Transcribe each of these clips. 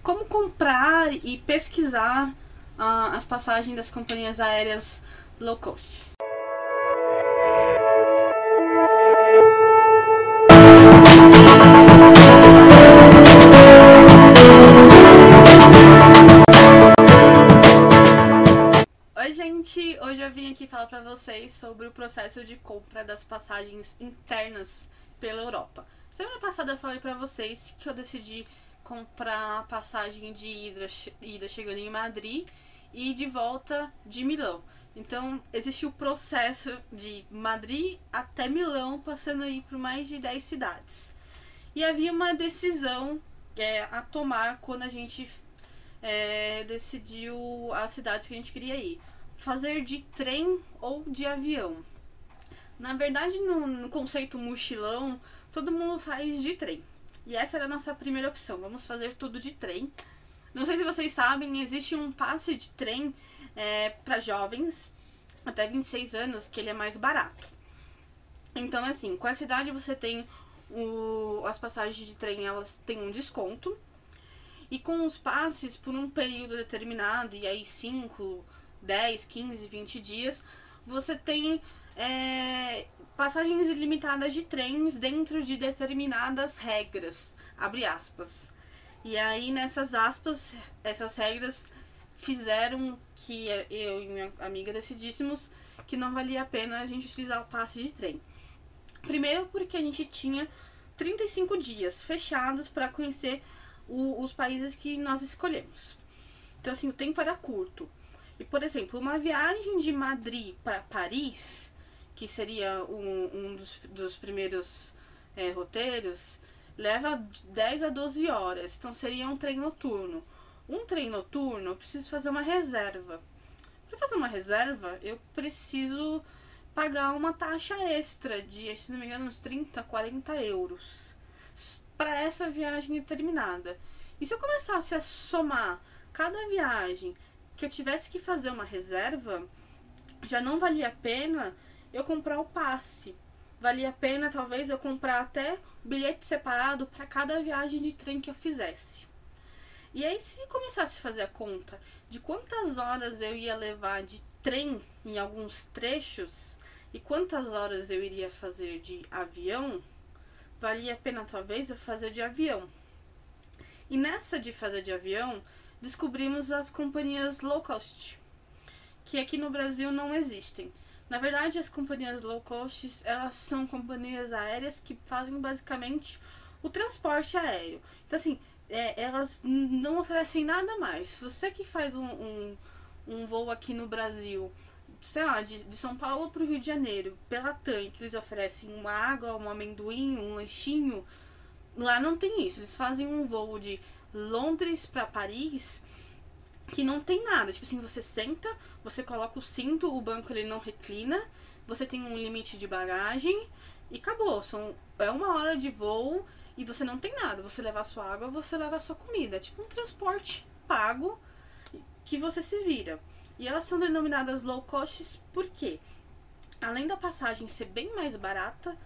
como comprar e pesquisar as passagens das companhias aéreas low cost. Oi gente, hoje eu vim aqui falar pra vocês sobre o processo de compra das passagens internas pela Europa. Semana passada eu falei pra vocês que eu decidi comprar a passagem de ida chegando em Madrid e de volta de Milão. Então existe o processo de Madrid até Milão, passando aí por mais de 10 cidades. E havia uma decisão a tomar quando a gente decidiu as cidades que a gente queria ir. Fazer de trem ou de avião. Na verdade, no conceito mochilão, todo mundo faz de trem. E essa era a nossa primeira opção. Vamos fazer tudo de trem. Não sei se vocês sabem, existe um passe de trem para jovens até 26 anos, que ele é mais barato. Então, assim, com essa idade você tem as passagens de trem, elas têm um desconto. E com os passes por um período determinado, e aí 5, 10, 15, 20 dias, você tem passagens ilimitadas de trens dentro de determinadas regras, abre aspas. E aí nessas aspas, essas regras fizeram que eu e minha amiga decidíssemos que não valia a pena a gente utilizar o passe de trem. Primeiro porque a gente tinha 35 dias fechados para conhecer os países que nós escolhemos. Então assim, o tempo era curto. E por exemplo, uma viagem de Madrid para Paris, que seria um dos primeiros roteiros, leva 10 a 12 horas. Então seria um trem noturno. Um trem noturno, eu preciso fazer uma reserva. Para fazer uma reserva, eu preciso pagar uma taxa extra de, se não me engano, uns 30, 40 euros para essa viagem determinada. E se eu começasse a somar cada viagem que eu tivesse que fazer uma reserva, já não valia a pena eu comprar o passe. Valia a pena talvez eu comprar até bilhete separado para cada viagem de trem que eu fizesse. E aí, se começasse a fazer a conta de quantas horas eu ia levar de trem em alguns trechos e quantas horas eu iria fazer de avião, valia a pena talvez eu fazer de avião. E nessa de fazer de avião, descobrimos as companhias low cost, que aqui no Brasil não existem. Na verdade, as companhias low cost, elas são companhias aéreas que fazem basicamente o transporte aéreo. Então assim, elas não oferecem nada mais. Você que faz um voo aqui no Brasil, sei lá, de São Paulo para o Rio de Janeiro, pela TAM, que eles oferecem uma água, um amendoim, um lanchinho, lá não tem isso. Eles fazem um voo de Londres para Paris que não tem nada. Tipo assim, você senta, você coloca o cinto, o banco ele não reclina, você tem um limite de bagagem e acabou. É 1 hora de voo e você não tem nada. Você leva a sua água, você leva a sua comida. É tipo um transporte pago que você se vira. E elas são denominadas low cost porque, além da passagem ser bem mais barata,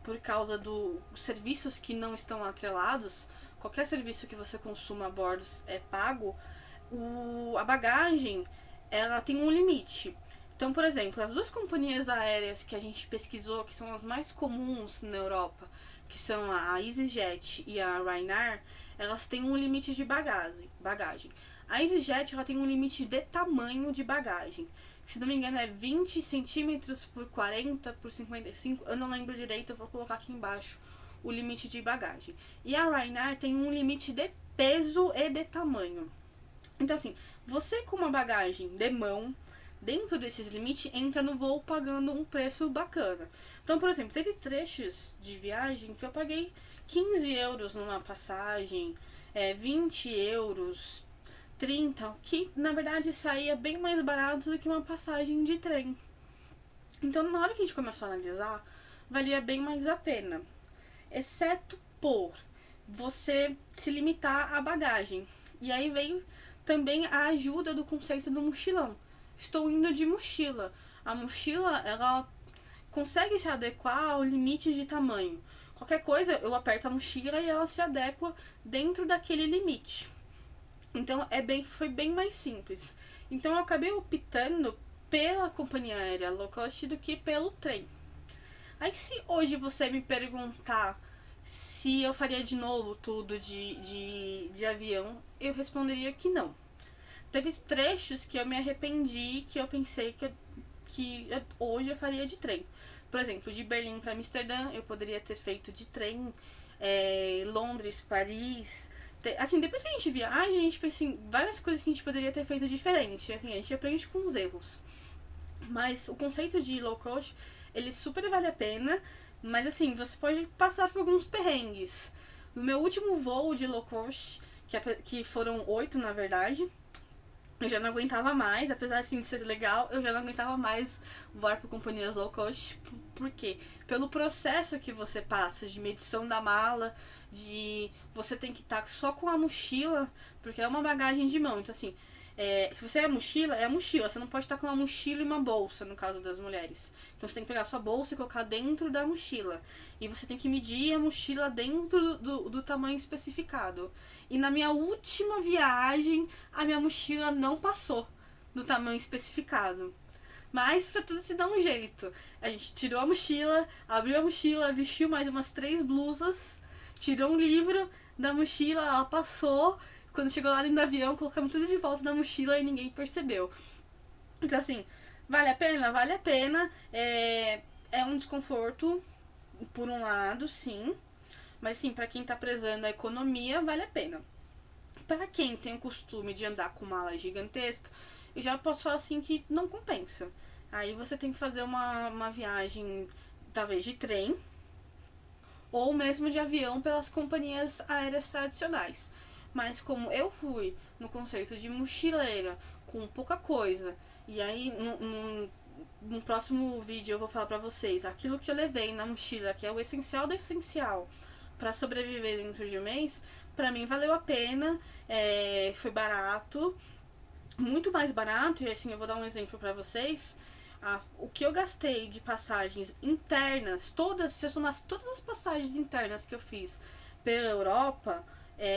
por causa dos serviços que não estão atrelados, qualquer serviço que você consuma a bordo é pago, a bagagem ela tem um limite. Então, por exemplo, as duas companhias aéreas que a gente pesquisou, que são as mais comuns na Europa, que são a EasyJet e a Ryanair, elas têm um limite de bagagem. A EasyJet ela tem um limite de tamanho de bagagem. Se não me engano é 20 centímetros por 40 por 55, eu não lembro direito, eu vou colocar aqui embaixo o limite de bagagem. E a Ryanair tem um limite de peso e de tamanho. Então assim, você com uma bagagem de mão, dentro desses limites, entra no voo pagando um preço bacana. Então, por exemplo, teve trechos de viagem que eu paguei 15 euros numa passagem, 20 euros, 30, que na verdade saía bem mais barato do que uma passagem de trem. Então, na hora que a gente começou a analisar, valia bem mais a pena. Exceto por você se limitar à bagagem. E aí veio também a ajuda do conceito do mochilão. Estou indo de mochila. A mochila, ela consegue se adequar ao limite de tamanho. Qualquer coisa, eu aperto a mochila e ela se adequa dentro daquele limite. Então foi bem mais simples. Então eu acabei optando pela companhia aérea low cost do que pelo trem. Aí se hoje você me perguntar se eu faria de novo tudo de avião, eu responderia que não. Teve trechos que eu me arrependi, que eu pensei que hoje eu faria de trem. Por exemplo, de Berlim para Amsterdã, eu poderia ter feito de trem. Londres, Paris. Assim, depois que a gente viaja, a gente pensa em várias coisas que a gente poderia ter feito diferente. Assim, a gente aprende com os erros. Mas o conceito de low cost, ele super vale a pena. Mas assim, você pode passar por alguns perrengues. No meu último voo de low cost, que foram 8 na verdade, eu já não aguentava mais, apesar assim, de ser legal, eu já não aguentava mais voar por companhias low cost. Por quê? Pelo processo que você passa de medição da mala, de você tem que estar só com a mochila, porque é uma bagagem de mão. Então assim, se você é a mochila, você não pode estar com uma mochila e uma bolsa, no caso das mulheres. Então você tem que pegar a sua bolsa e colocar dentro da mochila. E você tem que medir a mochila dentro do tamanho especificado. E na minha última viagem, a minha mochila não passou do tamanho especificado. Mas pra tudo se dar um jeito. A gente tirou a mochila, abriu a mochila, vestiu mais umas 3 blusas, tirou um livro da mochila, ela passou. Quando chegou lá dentro do avião, colocamos tudo de volta na mochila e ninguém percebeu. Então assim, vale a pena? Vale a pena. É um desconforto, por um lado, sim. Mas sim, pra quem tá prezando a economia, vale a pena. Pra quem tem o costume de andar com mala gigantesca, eu já posso falar assim que não compensa. Aí você tem que fazer uma viagem, talvez de trem, ou mesmo de avião pelas companhias aéreas tradicionais. Mas como eu fui no conceito de mochileira, com pouca coisa, e aí no próximo vídeo eu vou falar pra vocês aquilo que eu levei na mochila, que é o essencial do essencial, pra sobreviver dentro de um mês, pra mim valeu a pena, foi barato, muito mais barato, e assim, eu vou dar um exemplo pra vocês. O que eu gastei de passagens internas, se eu somasse todas as passagens internas que eu fiz pela Europa,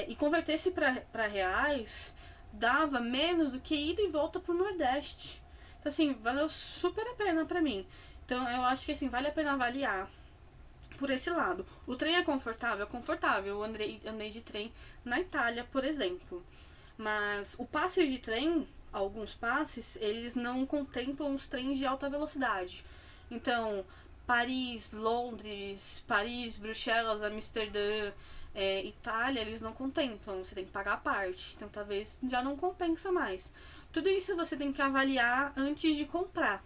e convertesse pra reais, dava menos do que ida e volta pro Nordeste. Então assim, valeu super a pena pra mim. Então eu acho que assim, vale a pena avaliar por esse lado. O trem é confortável? É confortável. Eu andei de trem na Itália, por exemplo. Mas o passe de trem, alguns passes, eles não contemplam os trens de alta velocidade. Então, Paris, Londres, Paris, Bruxelas, Amsterdã, Itália, eles não contemplam. Você tem que pagar a parte. Então, talvez já não compensa mais. Tudo isso você tem que avaliar antes de comprar.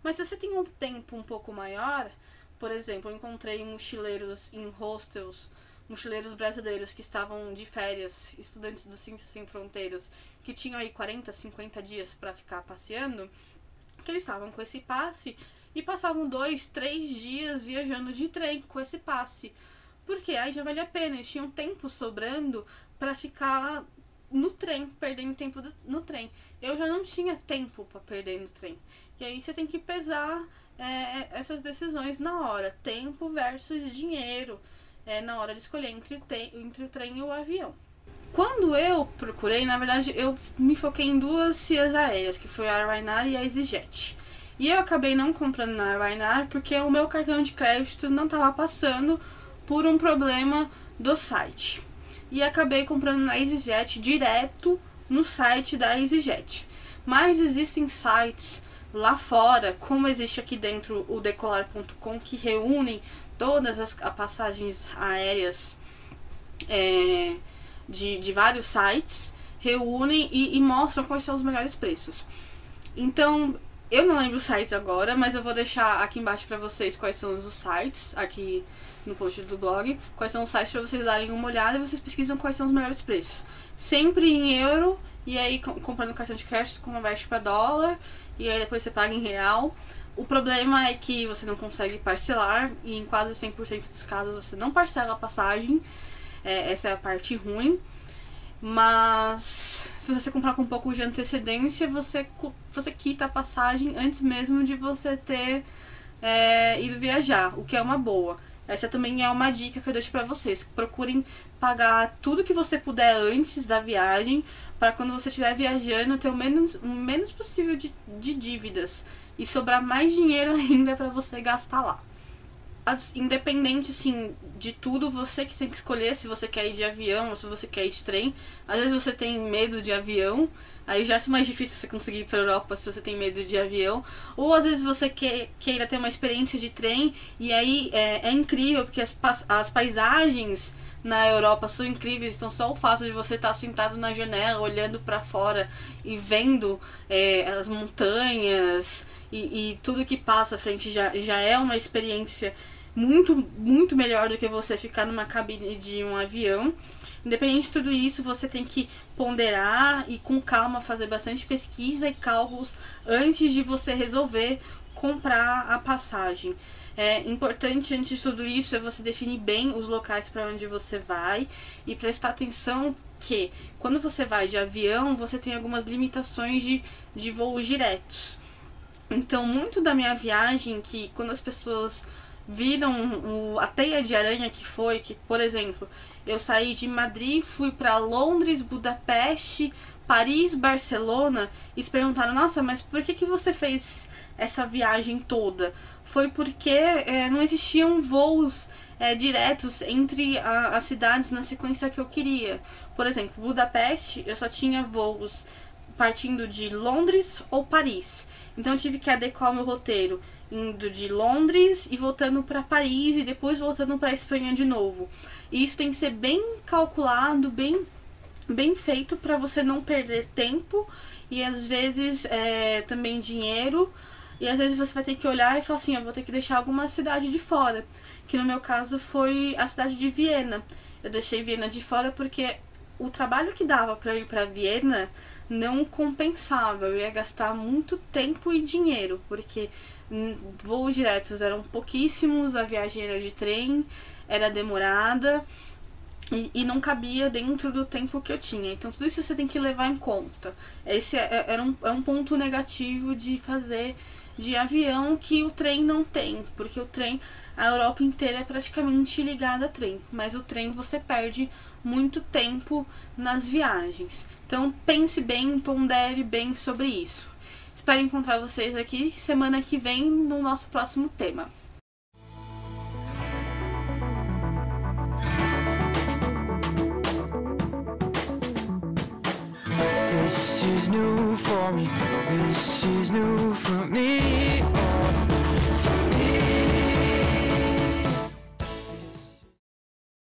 Mas se você tem um tempo um pouco maior, por exemplo, eu encontrei mochileiros em hostels, mochileiros brasileiros que estavam de férias, estudantes do Ciências Sem Fronteiras, que tinham aí 40, 50 dias para ficar passeando, que eles estavam com esse passe e passavam 2, 3 dias viajando de trem com esse passe. Porque aí já valia a pena, eles tinham tempo sobrando para ficar no trem, perdendo tempo no trem. Eu já não tinha tempo para perder no trem. E aí você tem que pesar essas decisões na hora. Tempo versus dinheiro. Na hora de escolher entre o trem e o avião. Quando eu procurei, na verdade, eu me foquei em 2 cias aéreas, que foi a Ryanair e a EasyJet. E eu acabei não comprando na Ryanair porque o meu cartão de crédito não estava passando por um problema do site. E acabei comprando na EasyJet direto no site da EasyJet. Mas existem sites lá fora, como existe aqui dentro o Decolar.com, que reúnem todas as passagens aéreas de vários sites, reúnem e mostram quais são os melhores preços. Então, eu não lembro os sites agora, mas eu vou deixar aqui embaixo pra vocês quais são os sites, aqui no post do blog, quais são os sites pra vocês darem uma olhada e vocês pesquisam quais são os melhores preços. Sempre em euro, e aí comprando cartão de crédito converte pra dólar, e aí depois você paga em real. O problema é que você não consegue parcelar, e em quase 100% dos casos você não parcela a passagem. Essa é a parte ruim. Mas se você comprar com um pouco de antecedência, você quita a passagem antes mesmo de você ter ido viajar, o que é uma boa. Essa também é uma dica que eu deixo pra vocês. Procurem pagar tudo que você puder antes da viagem, para quando você estiver viajando ter o menos possível de dívidas e sobrar mais dinheiro ainda para você gastar lá. Independente, assim, de tudo, você que tem que escolher se você quer ir de avião ou se você quer ir de trem. Às vezes você tem medo de avião, aí já é mais difícil você conseguir ir pra Europa se você tem medo de avião. Ou às vezes você queira ter uma experiência de trem, e aí é incrível, porque as paisagens na Europa são incríveis. Então só o fato de você estar sentado na janela, olhando pra fora e vendo as montanhas e tudo que passa à frente já é uma experiência muito melhor do que você ficar numa cabine de um avião. Independente de tudo isso, você tem que ponderar e com calma fazer bastante pesquisa e cálculos antes de você resolver comprar a passagem. É importante, antes de tudo isso, é você definir bem os locais para onde você vai e prestar atenção que quando você vai de avião, você tem algumas limitações de voos diretos. Então, muito da minha viagem, que quando as pessoas viram a teia de aranha que foi, que, por exemplo, eu saí de Madrid, fui para Londres, Budapeste, Paris, Barcelona, e se perguntaram, nossa, mas por que você fez essa viagem toda? Foi porque não existiam voos diretos entre as cidades na sequência que eu queria. Por exemplo, Budapeste, eu só tinha voos partindo de Londres ou Paris. Então eu tive que adequar o meu roteiro indo de Londres e voltando para Paris e depois voltando para Espanha de novo. E isso tem que ser bem calculado, bem feito, para você não perder tempo e às vezes também dinheiro. E às vezes você vai ter que olhar e falar assim, eu vou ter que deixar alguma cidade de fora. Que no meu caso foi a cidade de Viena. Eu deixei Viena de fora porque o trabalho que dava para ir para Viena não compensava. Eu ia gastar muito tempo e dinheiro, porque voos diretos eram pouquíssimos, a viagem era de trem, era demorada e não cabia dentro do tempo que eu tinha. Então tudo isso você tem que levar em conta. Esse é um ponto negativo de fazer de avião que o trem não tem, porque o trem, a Europa inteira é praticamente ligada a trem, mas o trem você perde muito tempo nas viagens. Então pense bem, pondere bem sobre isso. Espero encontrar vocês aqui semana que vem no nosso próximo tema. This is new for me, this is new for me.